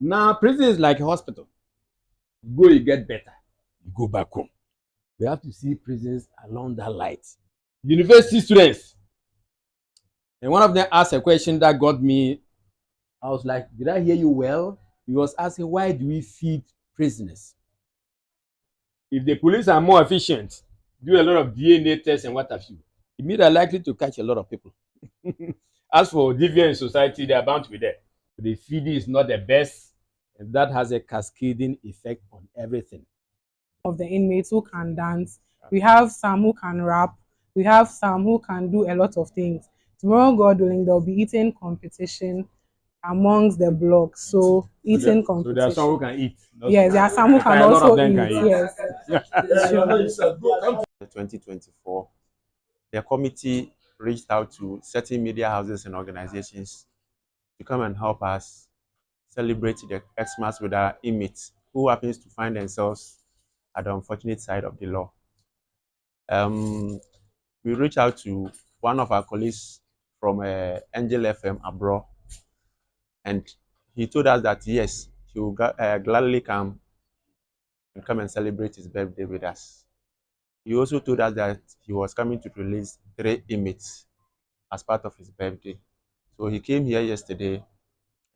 Now, prison is like a hospital. You go, you get better. You go back home. We have to see prisons along that light. University students, and one of them asked a question that got me. I was like, did I hear you well? He was asking, why do we feed prisoners? If the police are more efficient, do a lot of DNA tests and what have you, it means they're likely to catch a lot of people. As for deviant in society, they are bound to be there. The feeding is not the best, and that has a cascading effect on everything. Of the inmates who can dance. We have some who can rap. We have some who can do a lot of things. Tomorrow, God willing, there'll be eating competition amongst the blocks. So eating So there are some who competition. can eat. Yes, there are some who can A lot of also them eat. can eat. Yes. Sure. 2024, the committee reached out to certain media houses and organizations to come and help us celebrate the Xmas with our inmates who happens to find themselves at the unfortunate side of the law. We reached out to one of our colleagues from Angel FM abroad, and he told us that yes, he will gladly come and celebrate his birthday with us. He also told us that he was coming to release 3 inmates as part of his birthday. So he came here yesterday,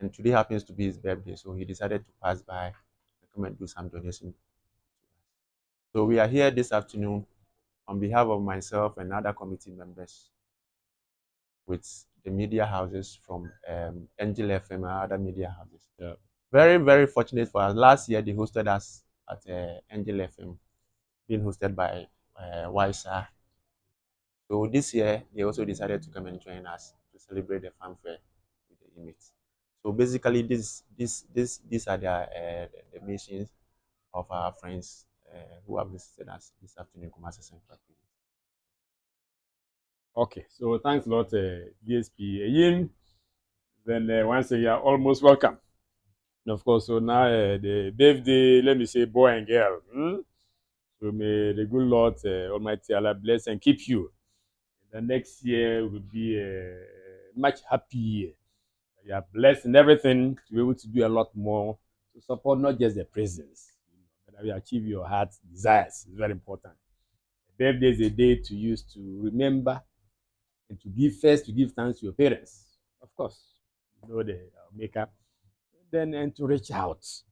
and today happens to be his birthday, so he decided to pass by and come and do some donation. So we are here this afternoon on behalf of myself and other committee members with the media houses from Angel FM and other media houses. Yeah. Very, very fortunate for us. Last year, they hosted us at Angel FM, being hosted by YSA. So this year, they also decided to come and join us to celebrate the fanfare with the inmates. So basically, these are the missions of our friends who have visited us this afternoon, Kumasi Central. Okay, so thanks a lot, DSP Yin. Then once again, you are almost welcome. And of course, so now the birthday, let me say, boy and girl. So may the good Lord Almighty Allah bless and keep you. The next year will be a much happy year. You are blessed in everything to be able to do a lot more to support not just the prisons, but you achieve your heart's desires. It's very important. Birthday is a day to use to remember and to give first to give thanks to your parents, of course, you know the maker, then and to reach out.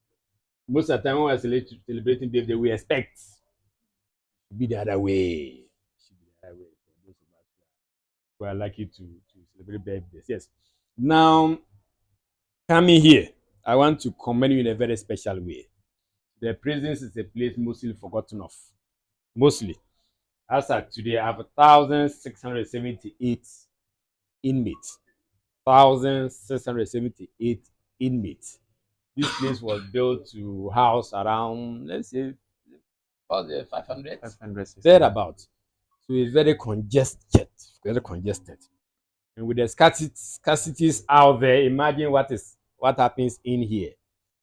Most of the time when we're celebrating birthday, we expect to be the other way. Should be the other way for those of us who are lucky to celebrate birthdays. Yes. Now, coming here, I want to commend you in a very special way. The prisons is a place mostly forgotten of. Mostly. As of today, I have 1,678 inmates. 1,678 inmates. This place was built to house around, let's say, 500, 500, thereabouts. So it's very congested, very congested. And with the scarcities out there, imagine what happens in here.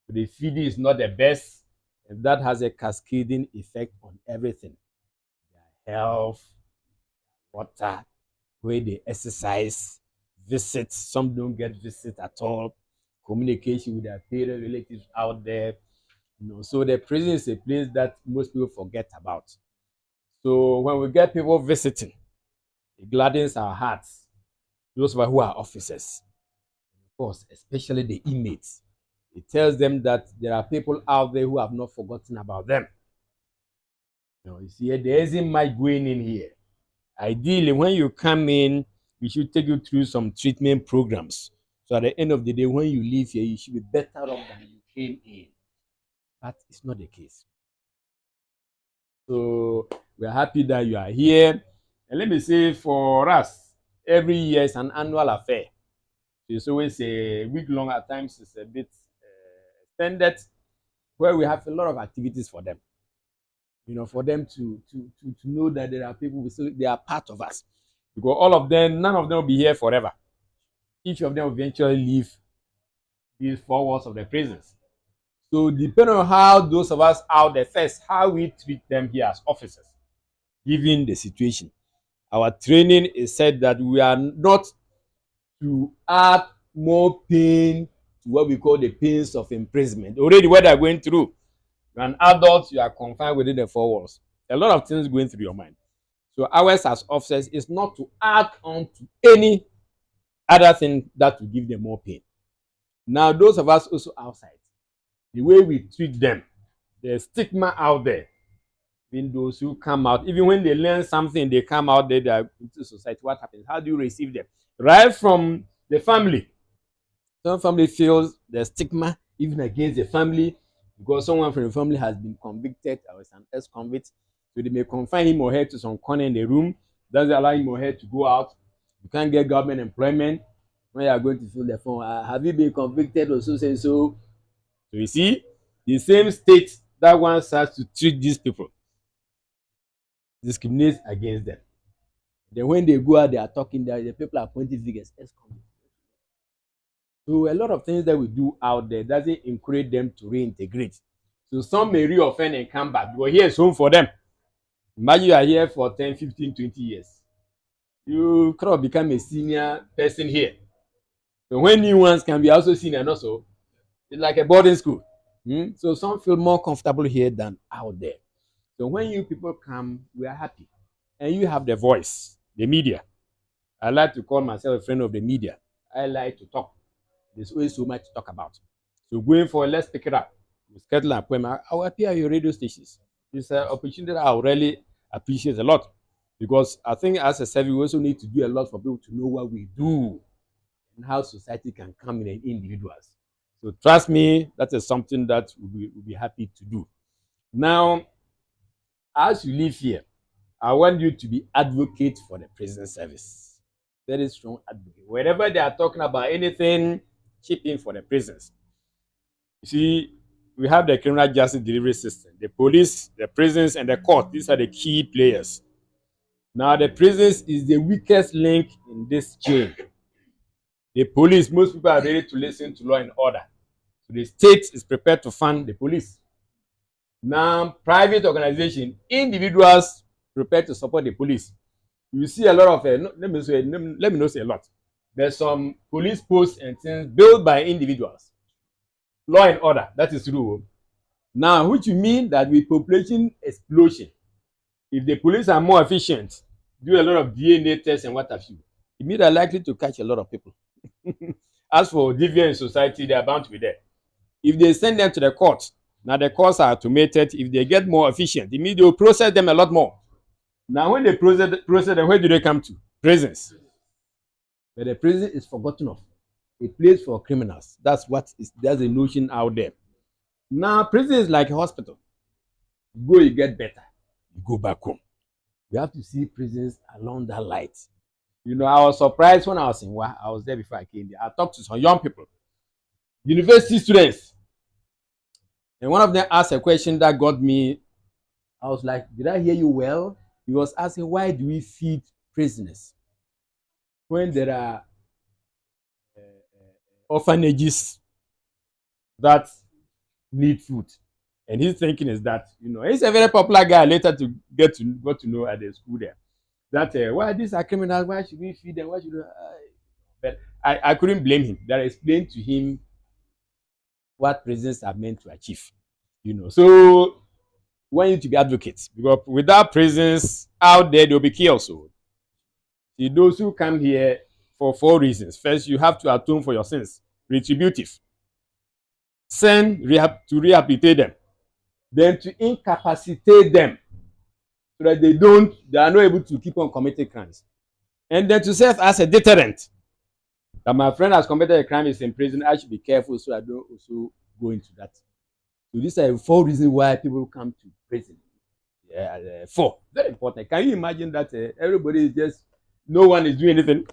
The feeding is not the best, and that has a cascading effect on everything. Their health, water, where they exercise, visits. Some don't get visits at all. Communication with their parents, relatives out there. So the prison is a place that most people forget about. So when we get people visiting, it gladdens our hearts. Those of us who are officers, of course, especially the inmates. It tells them that there are people out there who have not forgotten about them. You see, there isn't much going in here. Ideally, when you come in, we should take you through some treatment programs. So at the end of the day, when you leave here, you should be better off than you came in. But it's not the case. So we're happy that you are here. And let me say, for us, every year is an annual affair. So it's always a week long, at times it's a bit extended, where we have a lot of activities for them. For them to know that there are people, so they are part of us. Because all of them, none of them will be here forever. Each of them will eventually leave these 4 walls of the prisons. So depending on how those of us out there first, how we treat them here as officers, given the situation. Our training is said that we are not to add more pain to what we call the pains of imprisonment. Already what they're going through. You're an adult, you are confined within the four walls. A lot of things going through your mind. So ours as officers is not to add on to any other thing that will give them more pain. Now, those of us also outside, the way we treat them, the stigma out there, even those who come out, even when they learn something, they come out there, they are into society, what happens? How do you receive them? Right from the family. Some family feels the stigma even against the family because someone from the family has been convicted or is an ex-convict. So they may confine him or her to some corner in the room. Doesn't allow him or her to go out. You can't get government employment. When you are going to fill the form, have you been convicted or so say so? So you see, the same state that wants us to treat these people discriminates against them. Then when they go out, they are talking, the people are pointing fingers. So a lot of things that we do out there doesn't encourage them to reintegrate. So some may reoffend and come back because here is home for them. Imagine you are here for 10, 15, 20 years. You could have become a senior person here. So when new ones can be also senior and also, it's like a boarding school. So some feel more comfortable here than out there. So when you people come, we are happy. And you have the voice, the media. I like to call myself a friend of the media. I like to talk. There's always so much to talk about. So going forward, let's pick it up. We schedule an appointment. I will appear at your radio stations. It's an opportunity that I will really appreciate a lot. Because I think as a service, we also need to do a lot for people to know what we do and how society can come in individuals. So trust me, that is something that we'll be happy to do. Now, as you live here, I want you to be advocate for the prison service. Very strong advocate. Wherever they are talking about anything, chip in for the prisons. You see, we have the criminal justice delivery system, the police, the prisons, and the court. These are the key players. Now, the prisons is the weakest link in this chain. The police, most people are ready to listen to law and order. So the state is prepared to fund the police. Now, private organization, individuals prepared to support the police. You see a lot of, let me not say a lot. There's some police posts and things built by individuals. Law and order, that is true. Now, which mean that with population explosion, if the police are more efficient, do a lot of DNA tests and what have you, it means they're likely to catch a lot of people. As for deviant in society, they are bound to be there. If they send them to the court, now the courts are automated. If they get more efficient, it means they will process them a lot more. Now, when they process them, where do they come to? Prisons. But the prison is forgotten of. A place for criminals. That's there's a notion out there. Now, prison is like a hospital. You go, you get better. You go back home. You have to see prisons along that light. You know, I was surprised when I was in Wa. I was there before I came there. I talked to some young people, university students. And one of them asked a question that got me. I was like, did I hear you well? He was asking, why do we feed prisoners when there are orphanages that need food? And his thinking is that, you know, he's a very popular guy later to get to know at the school there. That, why these are criminals? Why should we feed them? Why should we? But I couldn't blame him. That I explained to him what prisons are meant to achieve. You know, so we want you to be advocates, because without prisons out there, there will be chaos. So see, those who come here for 4 reasons. First, you have to atone for your sins, retributive. Send to rehabilitate them. Then to incapacitate them so that they are not able to keep on committing crimes. And then to serve as a deterrent. That my friend has committed a crime, is in prison, I should be careful so I don't also go into that. So these are 4 reasons why people come to prison. 4. Very important. Can you imagine that everybody is just, no one is doing anything?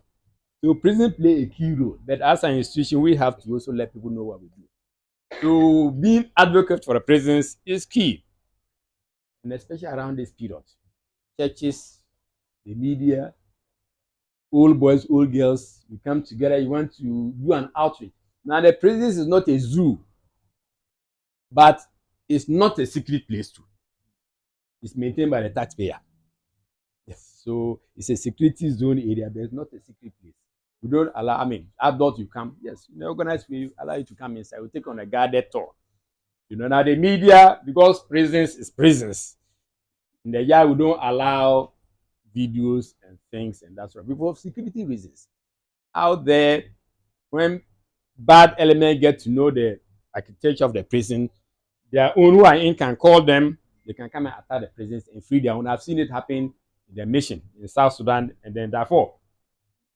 So prison play a key role. But as an institution, we have to also let people know what we do. So being advocate for the prisons is key. And especially around this period. Churches, the media, old boys, old girls, you come together, you want to do an outreach. Now, the prisons is not a zoo, but it's not a secret place too. It's maintained by the taxpayer. Yes. So it's a security zone area, but it's not a secret place. We don't allow, I mean, adults you come, yes, in the organized way, allow you to come inside. We take on a guided tour. Now the media, because prisons is prisons. In the yard, we don't allow videos and things and that's right. Because of security reasons. Out there, when bad elements get to know the architecture of the prison, their own who are in can call them, they can come and attack the prisons and free their own. I've seen it happen in the mission in South Sudan and then Darfur.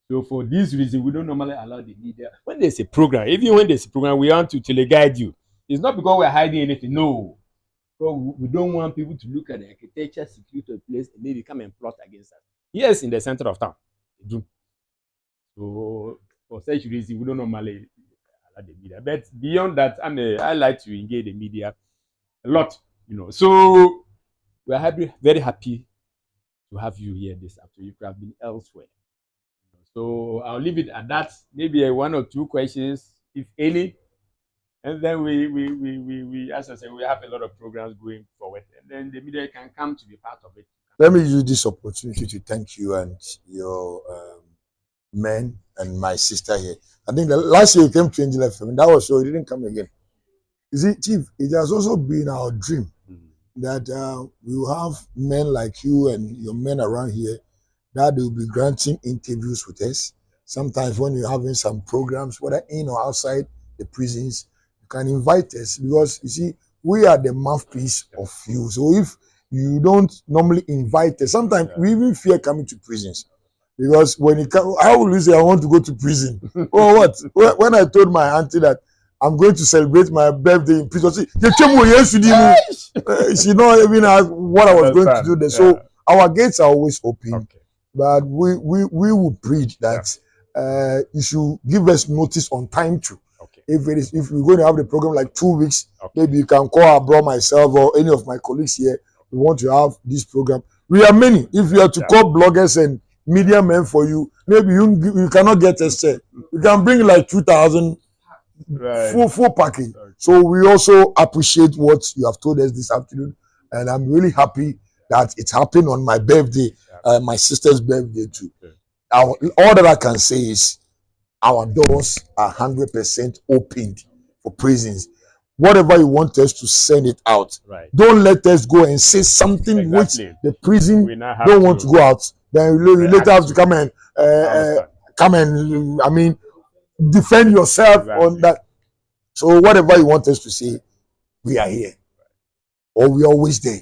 So for this reason, we don't normally allow the media. When there's a program, even when there's a program, we want to teleguide you. It's not because we're hiding anything. No. So we don't want people to look at the architecture, security of the place, and maybe come and plot against us. Yes, in the center of town. They do. So for such reason, we don't normally allow the media. But beyond that, I like to engage the media a lot. So we're very happy to have you here this afternoon. You could have been elsewhere. So I'll leave it at that. Maybe one or two questions, if any. And then we as I said, we have a lot of programs going forward. And then the media can come to be part of it. Let me use this opportunity to thank you and your men and my sister here. I think the last year you came to Angel FM, that was so you didn't come again. You see, Chief, it has also been our dream that we will have men like you and your men around here that they will be granting interviews with us. Sometimes when you're having some programs, whether in or outside the prisons, you can invite us because you see, we are the mouthpiece of you. So if you don't normally invite us, sometimes we even fear coming to prisons. Because when it comes, how will you say I want to go to prison? Or what? When I told my auntie that I'm going to celebrate my birthday in prison, she not even asked what I was going to do there. So our gates are always open. Okay. But we will preach that you should give us notice on time too. Okay. If we're going to have the program like 2 weeks, maybe you can call our bro, myself, or any of my colleagues here. We want to have this program. We are many. If you are to call bloggers and media men for you, maybe you cannot get a set. You can bring like 2,000 full package. Okay. So we also appreciate what you have told us this afternoon, and I'm really happy that it happened on my birthday, my sister's birthday too. Okay. All that I can say is our doors are 100% opened for prisons. Whatever you want us to send it out. Right. Don't let us go and say something which the prison don't want to go out. Then you later have to come and I mean defend yourself on that. So whatever you want us to say, we are here. Or we are always there.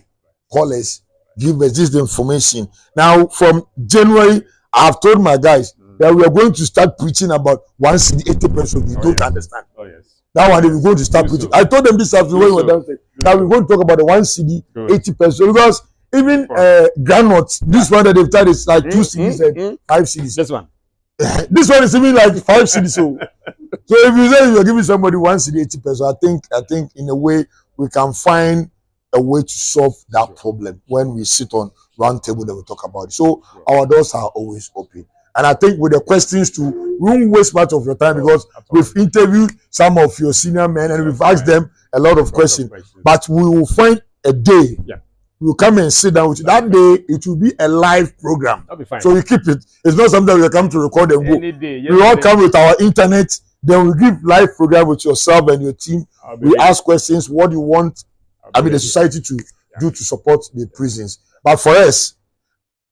Call us, give us this information. Now from January, I've told my guys that we are going to start preaching about 1 cedi 80 pesos. You don't understand. Oh yes. That one we're going to start preaching. I told them this afternoon when we were downstairs that we're going to talk about the 1 cedi 80 pesos because even granules, this one that they've tried is like 2 cedis and 5 cedis. This one. This one is even like 5 cedis. So if you say you're giving somebody 1 cedi 80 pesos, I think in a way we can find a way to solve that problem when we sit on round table that we talk about it. So our doors are always open. And I think with the questions too, we won't waste much of your time because we've interviewed some of your senior men and we've asked them a lot of questions. But we will find a day. We'll come and sit down with you. That day, it will be a live program. That'll be fine. So we keep it. It's not something we come to record and go. We all come with our internet. Then we give live program with yourself and your team. We ask questions. What do you want? The society to do to support the prisons. But for us,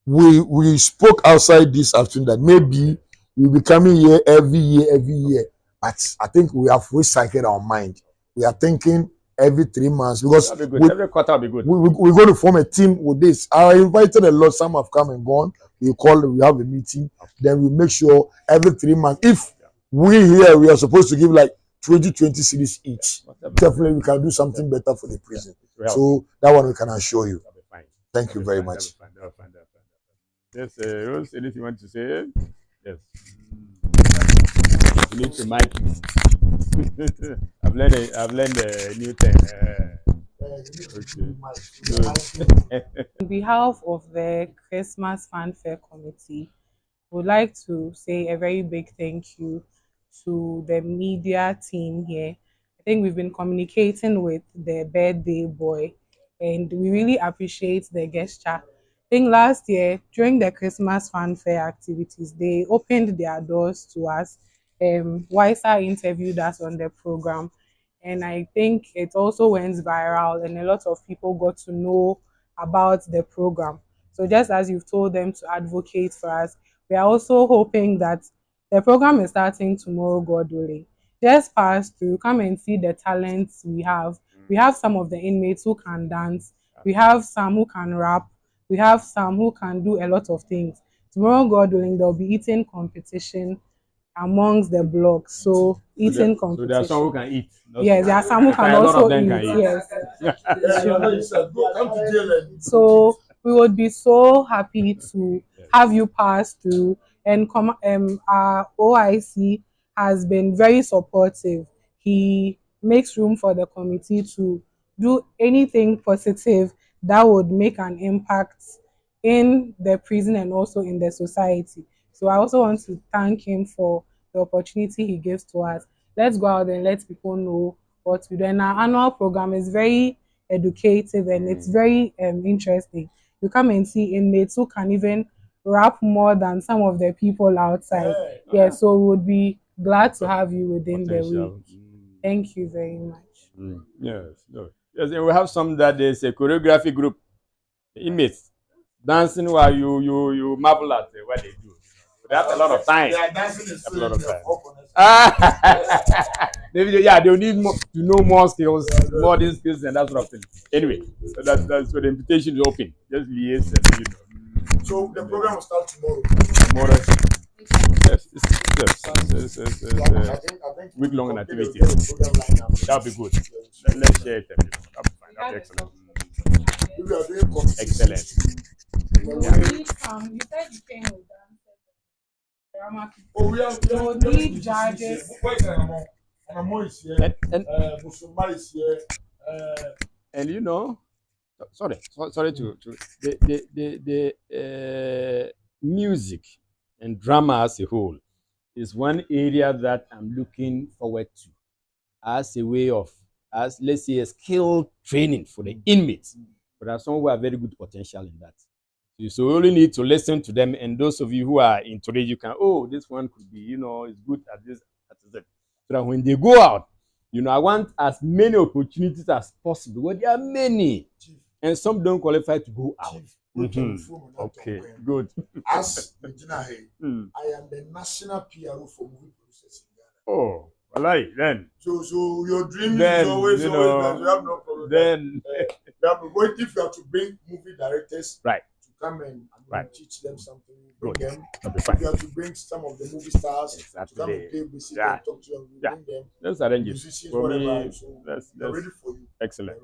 we spoke outside this afternoon that maybe we'll be coming here every year. But I think we have recycled our mind. We are thinking every 3 months because every quarter will be good. We're going to form a team with this. I invited a lot. Some have come and gone. We have a meeting. Then we make sure every 3 months. If we are supposed to give like 20 cedis each. Definitely we can do something better for the prison. So that one we can assure you. Thank you very much. Yes, Rose, anything you want to say? Yes. You need to mic. I've learned a new thing. On behalf of the Christmas Fanfare Committee, I would like to say a very big thank you to the media team here. I think we've been communicating with the birthday boy and we really appreciate the gesture. I think last year during the Christmas fanfare activities, they opened their doors to us. Wiser interviewed us on the program, and I think it also went viral, and a lot of people got to know about the program. So just as you've told them to advocate for us, we are also hoping that the program is starting tomorrow, God willing. Just pass through, come and see the talents we have. We have some of the inmates who can dance. We have some who can rap. We have some who can do a lot of things. Tomorrow, God willing, there'll be eating competition amongst the blocks. So eating So there are competition. some who can eat. Yes, there are some who can A lot also of them eat. can eat. Yes. Come to jail and So we would be so happy to have you pass through, and our OIC has been very supportive. He makes room for the committee to do anything positive that would make an impact in the prison and also in the society. So I also want to thank him for the opportunity he gives to us. Let's go out and let people know what we do. And our annual program is very educative and it's very interesting. You come and see inmates who can even rap more than some of the people outside. Yeah, so we would be glad to have you within the Potential. week. Thank you very much. Yes, no. Yes, and we have some that there's a choreography group, inmates, dancing while you marvel at what they do. They have a lot of time. A lot of time. They'll need more, to know more skills, more these skills and that sort of thing. Anyway, so that's so the invitation is open. Just liaise and so the program will start tomorrow. Tomorrow. Yes, it's week-long activity. That'll be good. Let's share it. That'll be fine. That'll be excellent. Excellent. You said you came with that. We need judges. And you know, sorry to the music and drama as a whole is one area that I'm looking forward to as a way of, as let's say, a skill training for the inmates. But there are some who have very good potential in that. So you only need to listen to them, and those of you who are into it, you can, this one could be, is good at this, at that. So that when they go out, I want as many opportunities as possible. Well, there are many, and some don't qualify to go out. Okay, good. As Regina Hay, I am the national PRO for movie processing. Oh, well, then. So your dream then, is always that you have no problem. Then, if you have to bring movie directors, right, to come and teach them something, bring good. them. If you have to bring some of the movie stars to come and play with and talk to them, bring them. Let's arrange it. Musicians, For whatever. me, So that's ready for you. Excellent.